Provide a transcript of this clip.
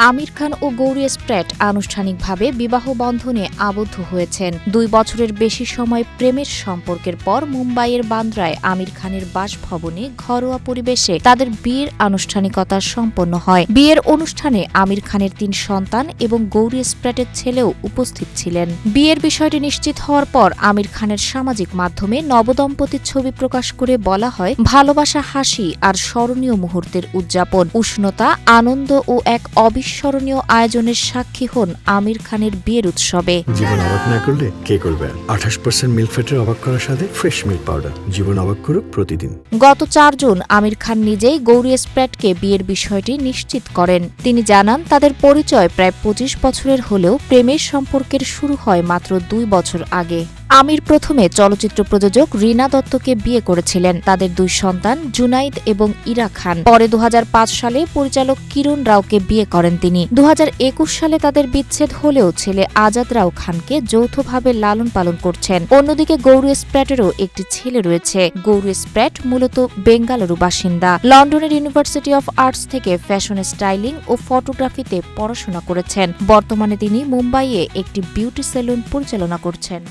আমির খান ও Gauri Spratt আনুষ্ঠানিকভাবে বিবাহ বন্ধনে আবদ্ধ হয়েছেন। 2 বছরের বেশি সময় প্রেমের সম্পর্কের পর মুম্বাইয়ের বান্দ্রায় আমির খানের বাসভবনে ঘরোয়া পরিবেশে তাদের বিয়ের আনুষ্ঠানিকতা সম্পন্ন হয়। বিয়ের অনুষ্ঠানে আমির খানের 3 সন্তান এবং গৌরী স্প্র্যাটের ছেলেও উপস্থিত ছিলেন। বিয়ের বিষয়টি নিশ্চিত হওয়ার পর আমির খানের সামাজিক মাধ্যমে নবদম্পতির ছবি প্রকাশ করে বলা হয়, ভালোবাসা, হাসি আর স্মরণীয় মুহূর্তের উদযাপন, উষ্ণতা, আনন্দ ও এক অবিস্মরণীয় আয়োজনের সাক্ষী হন আমির খানের বিয়ের উৎসবে। জীবন অবাক না করলে কে করবে? 28% মিল্ক ফ্যাটের অবাক করার সাথে ফ্রেশ মিল্ক পাউডার। জীবন অবাক করুক প্রতিদিন। গত 4 জুন আমির খান নিজেই গৌরী স্প্র্যাটকে বিয়ের বিষয়টি নিশ্চিত করেন। তিনি জানান, তাদের পরিচয় প্রায় 25 বছরের হলেও প্রেমের সম্পর্কের শুরু হয় মাত্র 2 বছর আগে। আমির প্রথমে চলচ্চিত্র প্রযোজক রীনা দত্তকে বিয়ে করেছিলেন। তাদের 2 সন্তান জুনাইদ এবং ইরা খান। পরে 2005 সালে পরিচালক কিরণ রাওকে বিয়ে করেন তিনি। 2021 সালে তাদের বিচ্ছেদ হলেও ছেলে আজাদ রাও খানকে যৌথভাবে লালন পালন করছেন। অন্যদিকে গৌরী স্প্র্যাটেরও একটি ছেলে রয়েছে। গৌরী স্প্র্যাট মূলত বেঙ্গালুরু বাসিন্দা। লন্ডনের ইউনিভার্সিটি অফ আর্টস থেকে ফ্যাশন স্টাইলিং ও ফটোগ্রাফিতে পড়াশোনা করেছেন। বর্তমানে তিনি মুম্বাইয়ে একটি বিউটি সেলুন পরিচালনা করছেন।